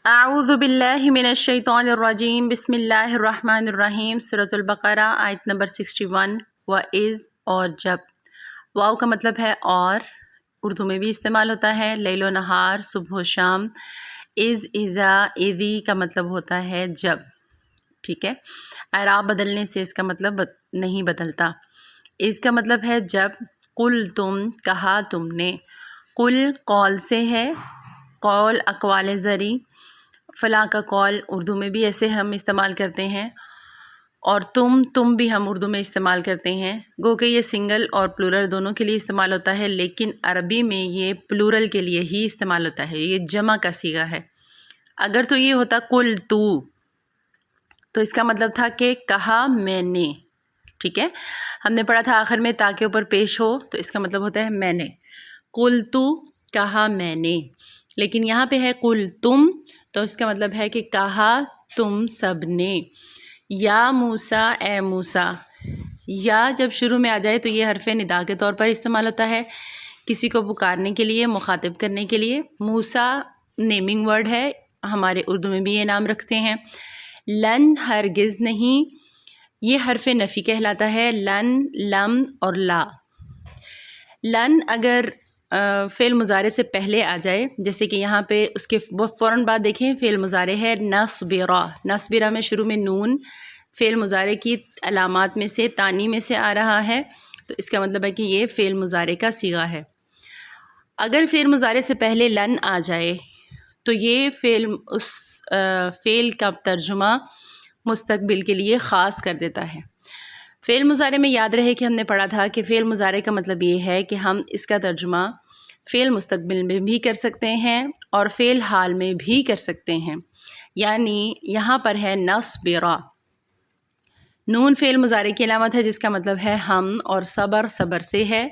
اعوذ باللہ من الشیطان الرجیم بسم اللہ الرحمن الرحیم سورۃ البقرہ آیت نمبر 61 وَإِذْ اور جب۔ واو کا مطلب ہے اور، اردو میں بھی استعمال ہوتا ہے، لیل و نہار، صبح و شام۔ اذ، اذا، اذی کا مطلب ہوتا ہے جب، ٹھیک ہے۔ اعراب بدلنے سے اس کا مطلب نہیں بدلتا۔ اس کا مطلب ہے جب، قل تم، کہا تم نے، قل قول سے ہے، قول اقوال زری، فلاں کا قول اردو میں بھی ایسے ہم استعمال کرتے ہیں، اور تم بھی ہم اردو میں استعمال کرتے ہیں، گو کہ یہ سنگل اور پلورل دونوں کے لیے استعمال ہوتا ہے، لیکن عربی میں یہ پلورل کے لیے ہی استعمال ہوتا ہے، یہ جمع کا صیغہ ہے۔ اگر تو یہ ہوتا قل تو اس کا مطلب تھا کہ کہا میں نے، ٹھیک ہے۔ ہم نے پڑھا تھا آخر میں تا کے اوپر پیش ہو تو اس کا مطلب ہوتا ہے میں نے، قل تو کہا میں نے، لیکن یہاں پہ ہے قل تم تو اس کا مطلب ہے کہ کہا تم سب نے، یا موسیٰ اے موسیٰ۔ یا جب شروع میں آ جائے تو یہ حرف ندا کے طور پر استعمال ہوتا ہے، کسی کو پکارنے کے لیے، مخاطب کرنے کے لیے۔ موسیٰ نیمنگ ورڈ ہے، ہمارے اردو میں بھی یہ نام رکھتے ہیں۔ لن ہرگز نہیں، یہ حرف نفی کہلاتا ہے، لن، لم اور لا۔ لن اگر فعل مضارع سے پہلے آ جائے، جیسے کہ یہاں پہ اس کے فوراً بعد دیکھیں فعل مضارع ہے نصبرا، نصبرا میں شروع میں نون فعل مضارع کی علامات میں سے، تانی میں سے آ رہا ہے، تو اس کا مطلب ہے کہ یہ فعل مضارع کا صیغہ ہے۔ اگر فعل مضارع سے پہلے لن آ جائے تو یہ اس فعل کا ترجمہ مستقبل کے لیے خاص کر دیتا ہے۔ فعل مضارع میں یاد رہے کہ ہم نے پڑھا تھا کہ فعل مضارع کا مطلب یہ ہے کہ ہم اس کا ترجمہ فعل مستقبل میں بھی کر سکتے ہیں اور فعل حال میں بھی کر سکتے ہیں۔ یعنی یہاں پر ہے نصبرا، نون فعل مضارع کی علامت ہے جس کا مطلب ہے ہم، اور صبر صبر سے ہے،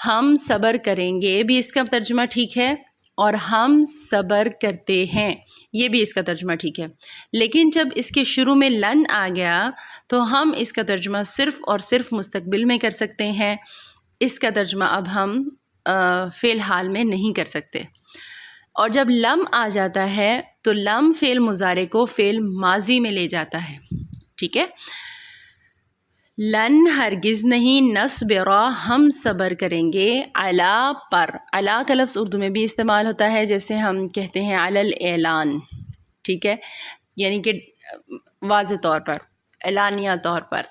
ہم صبر کریں گے بھی اس کا ترجمہ ٹھیک ہے، اور ہم صبر کرتے ہیں یہ بھی اس کا ترجمہ ٹھیک ہے۔ لیکن جب اس کے شروع میں لن آ گیا تو ہم اس کا ترجمہ صرف اور صرف مستقبل میں کر سکتے ہیں، اس کا ترجمہ اب ہم فعل حال میں نہیں کر سکتے۔ اور جب لم آ جاتا ہے تو لم فعل مضارع کو فعل ماضی میں لے جاتا ہے، ٹھیک ہے۔ لن ہرگز نہیں، نصبرا ہم صبر کریں گے، علا پر، علا کا لفظ اردو میں بھی استعمال ہوتا ہے، جیسے ہم کہتے ہیں علی الاعلان، ٹھیک ہے، یعنی کہ واضح طور پر، اعلانیہ طور پر۔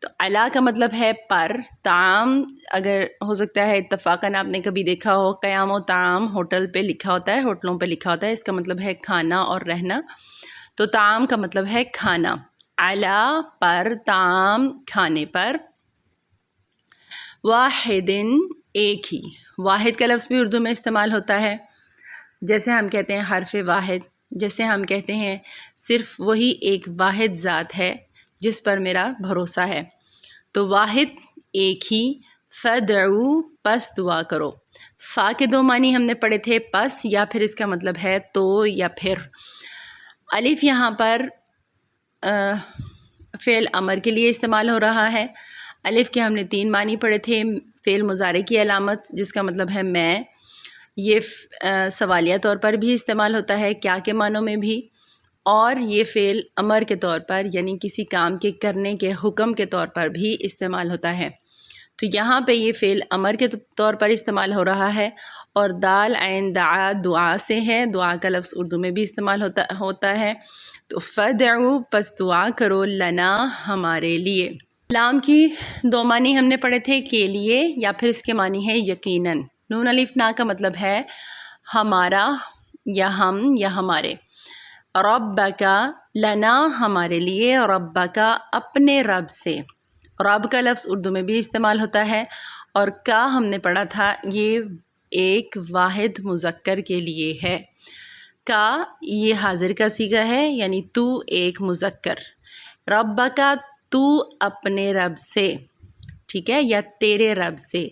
تو علا کا مطلب ہے پر، طعام اگر ہو سکتا ہے اتفاقاً آپ نے کبھی دیکھا ہو قیام و طعام ہوٹل پہ لکھا ہوتا ہے، ہوٹلوں پہ لکھا ہوتا ہے، اس کا مطلب ہے کھانا اور رہنا، تو طعام کا مطلب ہے کھانا، علا پر، طعام کھانے پر۔ واحدن ایک ہی، واحد کا لفظ بھی اردو میں استعمال ہوتا ہے، جیسے ہم کہتے ہیں حرف واحد، جیسے ہم کہتے ہیں صرف وہی ایک واحد ذات ہے جس پر میرا بھروسہ ہے، تو واحد ایک ہی، فدعو پس دعا کرو۔ فا کے دو معنی ہم نے پڑھے تھے، پس یا پھر اس کا مطلب ہے تو یا پھر۔ الف یہاں پر فعل امر کے لیے استعمال ہو رہا ہے۔ الف کے ہم نے 3 معنی پڑھے تھے، فعل مضارع کی علامت جس کا مطلب ہے میں، یہ سوالیہ طور پر بھی استعمال ہوتا ہے، کیا کے معنوں میں بھی، اور یہ فعل امر کے طور پر یعنی کسی کام کے کرنے کے حکم کے طور پر بھی استعمال ہوتا ہے۔ تو یہاں پہ یہ فعل امر کے طور پر استعمال ہو رہا ہے، اور دال عین دعا دعا سے ہے، دعا کا لفظ اردو میں بھی استعمال ہوتا ہے، تو فدعو پس دعا کرو، لنا ہمارے لیے۔ لام کی 2 معنی ہم نے پڑھے تھے، کے لیے یا پھر اس کے معنی ہے یقیناً۔ نون الف نا کا مطلب ہے ہمارا یا ہم یا ہمارے۔ ربکا لنا ہمارے لیے، ربکا اپنے رب سے، رب کا لفظ اردو میں بھی استعمال ہوتا ہے، اور کا ہم نے پڑھا تھا یہ ایک واحد مذکر کے لیے ہے، کا یہ حاضر کا صیغہ ہے، یعنی تو ایک مذکر، ربکا تو اپنے رب سے، ٹھیک ہے، یا تیرے رب سے۔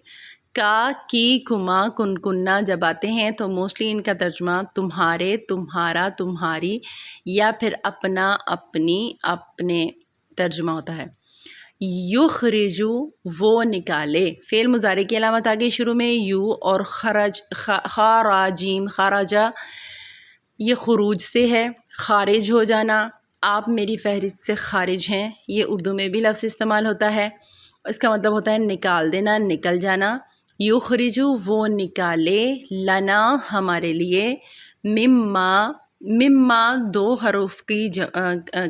کا، کی، کما، کنکنا جب آتے ہیں تو موسٹلی ان کا ترجمہ تمہارے، تمہارا، تمہاری، یا پھر اپنا، اپنی، اپنے ترجمہ ہوتا ہے۔ یخرجو وہ نکالے، فعل مضارع کی علامت آگے شروع میں یو اور خراجیم، خراجہ یہ خروج سے ہے، خارج ہو جانا، آپ میری فہرست سے خارج ہیں، یہ اردو میں بھی لفظ استعمال ہوتا ہے. اس کا مطلب ہوتا ہے نکال دینا، نکل جانا. یخرجو وہ نکالے، لنا ہمارے لیے، مما دو حروف کی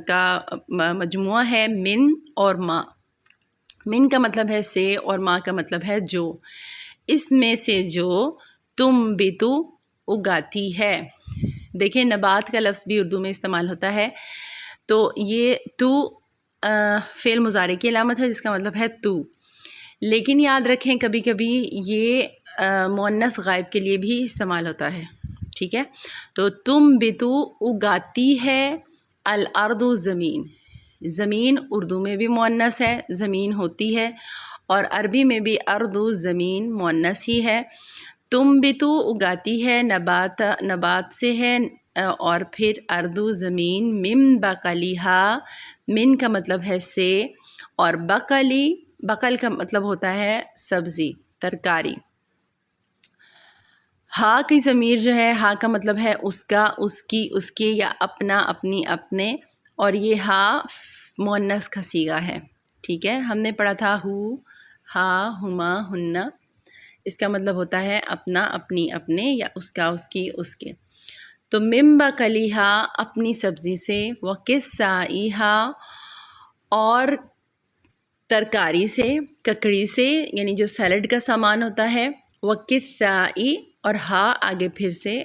کا مجموعہ ہے، من اور ما. من کا مطلب ہے سے اور ما کا مطلب ہے جو. اس میں سے جو تم بھی تو اگاتی ہے. دیکھیں نبات کا لفظ بھی اردو میں استعمال ہوتا ہے. تو یہ تو فعل مضارع کی علامت ہے جس کا مطلب ہے تو. لیکن یاد رکھیں کبھی کبھی یہ مؤنث غائب کے لیے بھی استعمال ہوتا ہے. ٹھیک ہے، تو تم بھی تو اگاتی ہے، الارض زمین. زمین اردو میں بھی مؤنث ہے، زمین ہوتی ہے، اور عربی میں بھی ارض زمین مؤنث ہی ہے. تم بھی تو اگاتی ہے، نبات سے ہے، اور پھر اردو زمین، من بقلیہا، من کا مطلب ہے سے، اور بقل کا مطلب ہوتا ہے سبزی، ترکاری. ہا کی ضمیر جو ہے، ہا کا مطلب ہے اس کا، اس کی، اس کے، یا اپنا، اپنی، اپنے، اور یہ ہا مؤنث کا صیغہ ہے. ٹھیک ہے، ہم نے پڑھا تھا ہو، ہا، ہما، ہننا. اس کا مطلب ہوتا ہے اپنا، اپنی، اپنے، یا اس کا، اس کی، اس کے. تو من بقلیہا اپنی سبزی سے، وقصائیہا اور ترکاری سے، ککڑی سے، یعنی جو سیلڈ کا سامان ہوتا ہے. وقصائی اور ہا آگے پھر سے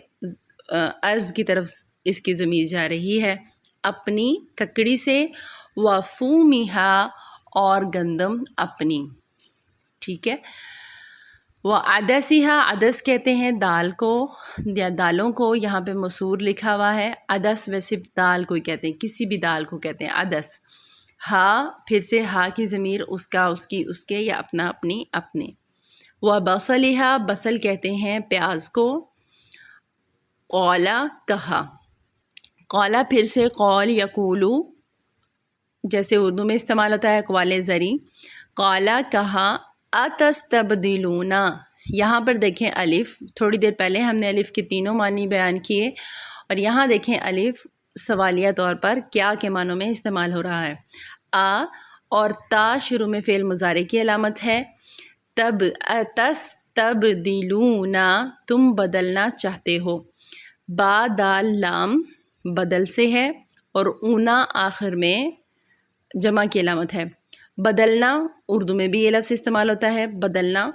عرض کی طرف اس کی ضمیر جا رہی ہے، اپنی ککڑی سے. وفومیہا اور گندم اپنی. ٹھیک ہے، وعدسیہا، عدس کہتے ہیں دال کو یا دالوں کو. یہاں پہ مسور لکھا ہوا ہے، عدس ویسے دال کو ہی کہتے ہیں، کسی بھی دال کو کہتے ہیں عدس. ہا پھر سے ہا کی ضمیر اس کا، اس کی، اس کے، یا اپنا، اپنی، اپنے. وبصلیہا بصل کہتے ہیں پیاز کو. قولا کہا، قولا پھر سے قول یقولو جیسے اردو میں استعمال ہوتا ہے قوال زری. قولا کہا، اتستبدلون. یہاں پر دیکھیں الف، تھوڑی دیر پہلے ہم نے الف کے تینوں معنی بیان کیے، اور یہاں دیکھیں الف سوالیہ طور پر کیا کے معنوں میں استعمال ہو رہا ہے. آ اور تا شروع میں فعل مضارع کی علامت ہے. تستبدلون تم بدلنا چاہتے ہو. با دال لام بدل سے ہے، اور اونا آخر میں جمع کی علامت ہے. بدلنا اردو میں بھی یہ لفظ استعمال ہوتا ہے، بدلنا.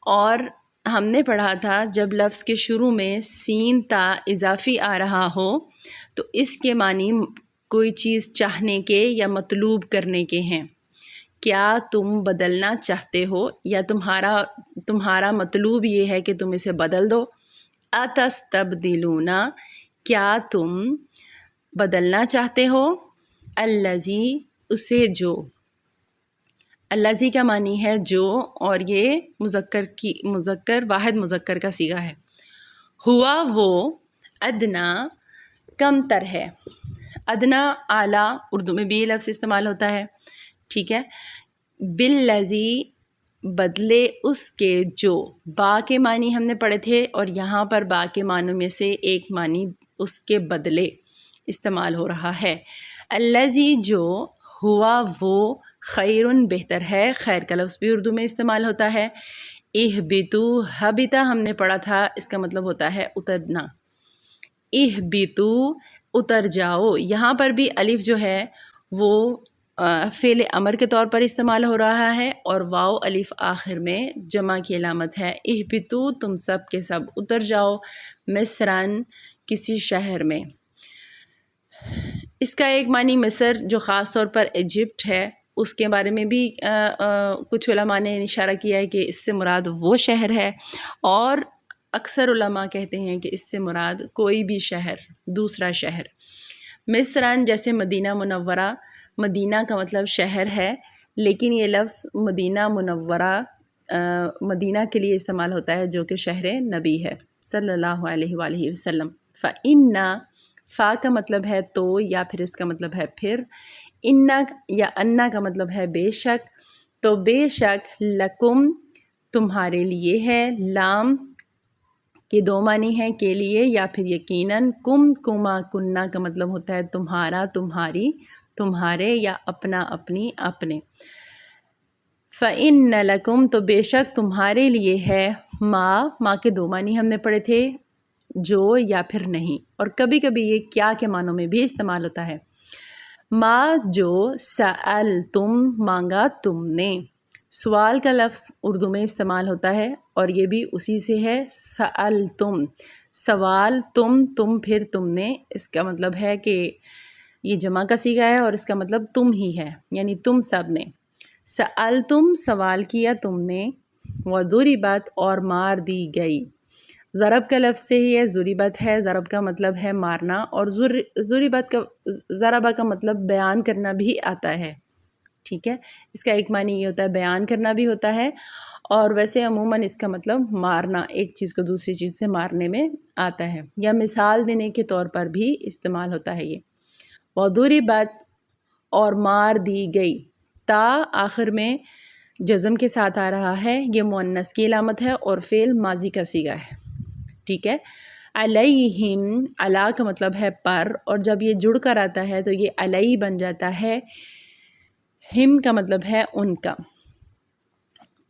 اور ہم نے پڑھا تھا جب لفظ کے شروع میں سین تا اضافی آ رہا ہو تو اس کے معنی کوئی چیز چاہنے کے یا مطلوب کرنے کے ہیں. کیا تم بدلنا چاہتے ہو، یا تمہارا مطلوب یہ ہے کہ تم اسے بدل دو. اتستبدلون کیا تم بدلنا چاہتے ہو. الذی اسے جو، الذی کا معنی ہے جو، اور یہ مذکر واحد مذکر کا صیغہ ہے. ہوا وہ، ادنا کم تر ہے. ادنا اعلیٰ اردو میں بھی یہ لفظ استعمال ہوتا ہے. ٹھیک ہے، بالذی بدلے اس کے جو. با کے معنی ہم نے پڑھے تھے، اور یہاں پر با کے معنوں میں سے ایک معنی اس کے بدلے استعمال ہو رہا ہے. الذی جو، ہوا وہ، خیرن بہتر ہے. خیر کا لفظ بھی اردو میں استعمال ہوتا ہے. اہبتو، ہبتا ہم نے پڑھا تھا، اس کا مطلب ہوتا ہے اترنا. اہبتو اتر جاؤ. یہاں پر بھی الف جو ہے وہ فعل امر کے طور پر استعمال ہو رہا ہے، اور واو الف آخر میں جمع کی علامت ہے. اہبتو تم سب کے سب اتر جاؤ، مصرن کسی شہر میں. اس کا ایک معنی مصر جو خاص طور پر ایجپٹ ہے اس کے بارے میں بھی کچھ علماء نے اشارہ کیا ہے کہ اس سے مراد وہ شہر ہے، اور اکثر علماء کہتے ہیں کہ اس سے مراد کوئی بھی شہر، دوسرا شہر. مصرن جیسے مدینہ منورہ، مدینہ کا مطلب شہر ہے، لیکن یہ لفظ مدینہ منورہ مدینہ کے لیے استعمال ہوتا ہے جو کہ شہر نبی ہے صلی اللہ علیہ وآلہ وسلم. فَإِنَّ فا کا مطلب ہے تو، یا پھر اس کا مطلب ہے پھر. انا یا انا کا مطلب ہے بے شک. تو بے شک لکم تمہارے لیے ہے. لام کہ دو معنی ہیں کے لیے یا پھر یقیناً، کم کما کننا کا مطلب ہوتا ہے تمہارا تمہاری، تمہارے یا اپنا اپنی اپنے۔ فَإِنَّ لَكُمْ تو بے شک تمہارے لیے ہے، ماں کے دو معنی ہم نے پڑھے تھے، جو یا پھر نہیں، اور کبھی کبھی یہ کیا کے معنوں میں بھی استعمال ہوتا ہے۔ ماں جو سألتم مانگا تم نے، سوال کا لفظ اردو میں استعمال ہوتا ہے اور یہ بھی اسی سے ہے، سألتم سوال، تم پھر تم نے، اس کا مطلب ہے کہ یہ جمع کا صیغہ ہے اور اس کا مطلب تم ہی ہے، یعنی تم سب نے۔ سألتم سوال کیا تم نے، وضربت اور مار دی گئی، ضرب کا لفظ سے ہی ہے، ضربت ہے، ضرب کا مطلب ہے مارنا، اور ضربہ کا مطلب بیان کرنا بھی آتا ہے، ٹھیک ہے، اس کا ایک معنی یہ ہوتا ہے بیان کرنا بھی ہوتا ہے، اور ویسے عموماً اس کا مطلب مارنا، ایک چیز کو دوسری چیز سے مارنے میں آتا ہے، یا مثال دینے کے طور پر بھی استعمال ہوتا ہے یہ۔ وضربت اور مار دی گئی، تا آخر میں جزم کے ساتھ آ رہا ہے، یہ مؤنث کی علامت ہے اور فعل ماضی کا صیغہ ہے، ٹھیک ہے۔ علیہم، علی کا مطلب ہے پر، اور جب یہ جڑ کر آتا ہے تو یہ علی بن جاتا ہے، ہم کا مطلب ہے ان کا،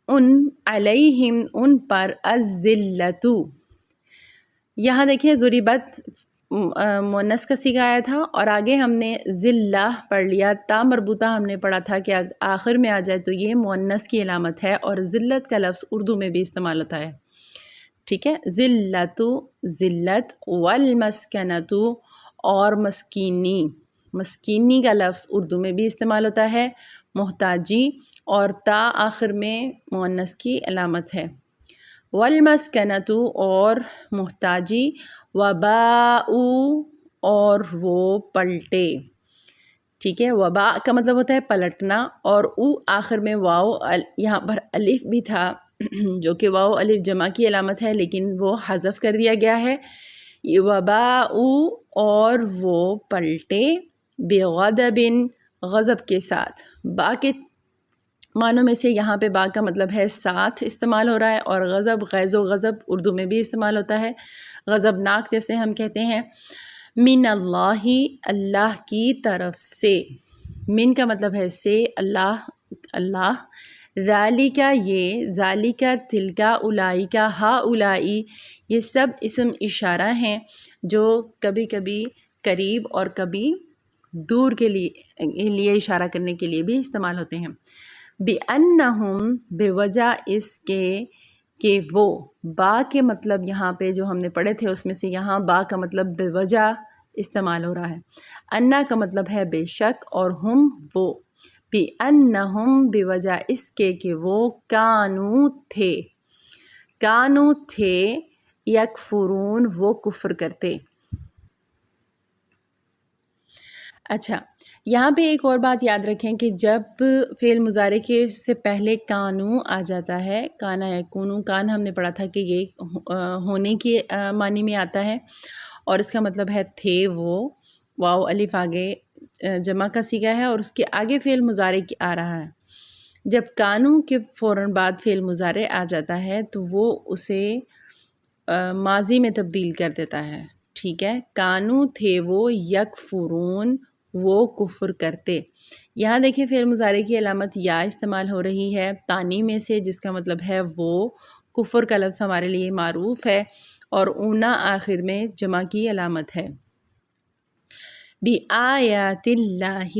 ان علیہم ان پر، الذلۃ، یہاں دیکھیں ضربت مؤنث کا صیغہ آیا تھا اور آگے ہم نے ذلہ پڑھ لیا، تا مربوطہ ہم نے پڑھا تھا کہ آخر میں آ جائے تو یہ مؤنث کی علامت ہے، اور ذلت کا لفظ اردو میں بھی استعمال ہوتا ہے، ٹھیک ہے۔ ذلت، ذلت، والمسکنۃ اور مسکینی، مسکینی کا لفظ اردو میں بھی استعمال ہوتا ہے، محتاجی، اور تا آخر میں مؤنث کی علامت ہے۔ والمسکنۃ اور محتاجی، وباء اور وہ پلٹے، ٹھیک ہے، وباء کا مطلب ہوتا ہے پلٹنا، اور او آخر میں واو، یہاں پر الف بھی تھا جو کہ واو الف جمع کی علامت ہے لیکن وہ حذف کر دیا گیا ہے، وباء اور وہ پلٹے، بغضب غضب کے ساتھ، با کے معنوں میں سے یہاں پہ با کا مطلب ہے ساتھ استعمال ہو رہا ہے، اور غضب، غیظ و غضب اردو میں بھی استعمال ہوتا ہے، غضبناک جیسے ہم کہتے ہیں۔ من اللہ، اللہ کی طرف سے، من کا مطلب ہے سے، اللہ، ذالک یہ، ذالک تلکا، اولئک ہؤلاء، یہ سب اسم اشارہ ہیں جو کبھی کبھی قریب اور کبھی دور کے لیے اشارہ کرنے کے لیے بھی استعمال ہوتے ہیں۔ بِأَنَّهُمْ بوجہ اس کے کہ وہ، با کے مطلب یہاں پہ جو ہم نے پڑھے تھے اس میں سے یہاں با کا مطلب بوجہ استعمال ہو رہا ہے، انا کا مطلب ہے بے شک، اور ہم وہ، بِأَنَّهُمْ بوجہ اس کے کہ وہ، کانو تھے، یکفرون وہ کفر کرتے۔ اچھا، یہاں پہ ایک اور بات یاد رکھیں کہ جب فعل مضارع کے سے پہلے کانو آ جاتا ہے، کانا یکونو، کان ہم نے پڑھا تھا کہ یہ ہونے کی معنی میں آتا ہے، اور اس کا مطلب ہے تھے وہ، واو الف آگے جمع کا صیغہ ہے اور اس کے آگے فعل مضارع آ رہا ہے، جب کانو کے فوراً بعد فعل مضارع آ جاتا ہے تو وہ اسے ماضی میں تبدیل کر دیتا ہے، ٹھیک ہے، کانو تھے وہ، یکفرون وہ کفر کرتے، یہاں دیکھیں فعل مضارع کی علامت یا استعمال ہو رہی ہے تانی میں سے، جس کا مطلب ہے وہ، کفر کا لفظ ہمارے لیے معروف ہے، اور اونا آخر میں جمع کی علامت ہے۔ بِآیاتِ اللہ،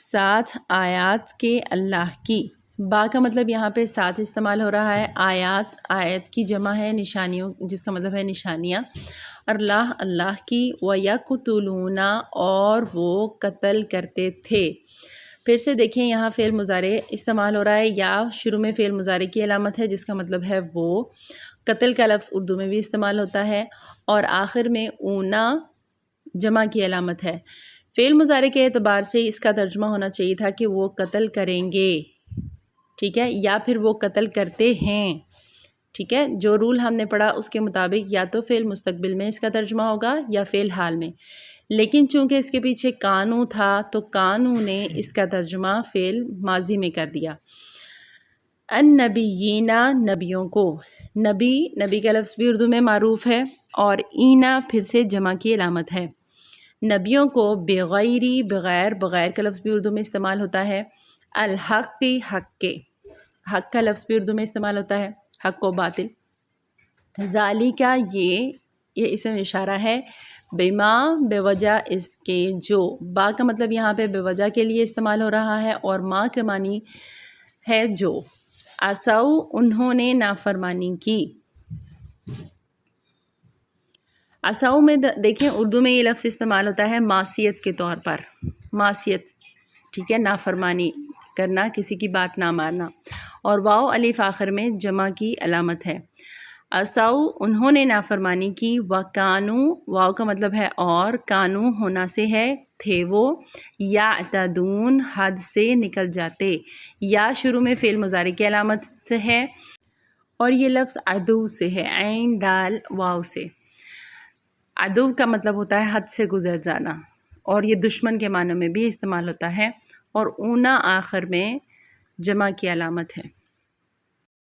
ساتھ آیات کے اللہ کی، با کا مطلب یہاں پہ ساتھ استعمال ہو رہا ہے، آیت کی جمع ہے نشانیوں، جس کا مطلب ہے نشانیاں، اللہ کی، وَيَقْتُلُونَ اور وہ قتل کرتے تھے، پھر سے دیکھیں یہاں فعل مضارع استعمال ہو رہا ہے، یا شروع میں فعل مضارع کی علامت ہے جس کا مطلب ہے وہ، قتل کا لفظ اردو میں بھی استعمال ہوتا ہے، اور آخر میں اونا جمع کی علامت ہے، فعل مضارع کے اعتبار سے اس کا ترجمہ ہونا چاہیے تھا کہ وہ قتل کریں گے، ٹھیک ہے، یا پھر وہ قتل کرتے ہیں، ٹھیک ہے، جو رول ہم نے پڑھا اس کے مطابق یا تو فعل مستقبل میں اس کا ترجمہ ہوگا یا فعل حال میں، لیکن چونکہ اس کے پیچھے کانو تھا تو کانو نے اس کا ترجمہ فعل ماضی میں کر دیا۔ النبیین نبیوں کو، نبی، نبی کا لفظ بھی اردو میں معروف ہے، اور اینا پھر سے جمع کی علامت ہے۔ نبیوں کو بغیری، بغیر، بغیر کا لفظ بھی اردو میں استعمال ہوتا ہے۔ الحق، حق کے، حق کا لفظ بھی اردو میں استعمال ہوتا ہے، حق و باطل۔ ذالک، یہ اسم اشارہ ہے، بما، بے وجہ اس کے، جو، با کا مطلب یہاں پہ بے وجہ کے لیے استعمال ہو رہا ہے، اور ما کے معنی ہے جو۔ عصوا، انہوں نے نافرمانی کی۔ عصوا میں دیکھیں اردو میں یہ لفظ استعمال ہوتا ہے معصیت کے طور پر، معصیت، ٹھیک ہے، نافرمانی کرنا، کسی کی بات نہ ماننا، اور واو الف آخر میں جمع کی علامت ہے۔ عصوا، انہوں نے نافرمانی کی، وکانوا، واو کا مطلب ہے اور، کانو ہونا سے ہے، تھے وہ، یعتدون، حد سے نکل جاتے، یا شروع میں فعل مضارع کی علامت ہے، اور یہ لفظ عدو سے ہے، عین دال واو سے۔ عدو کا مطلب ہوتا ہے حد سے گزر جانا، اور یہ دشمن کے معنی میں بھی استعمال ہوتا ہے، اور اونا آخر میں جمع کی علامت ہے۔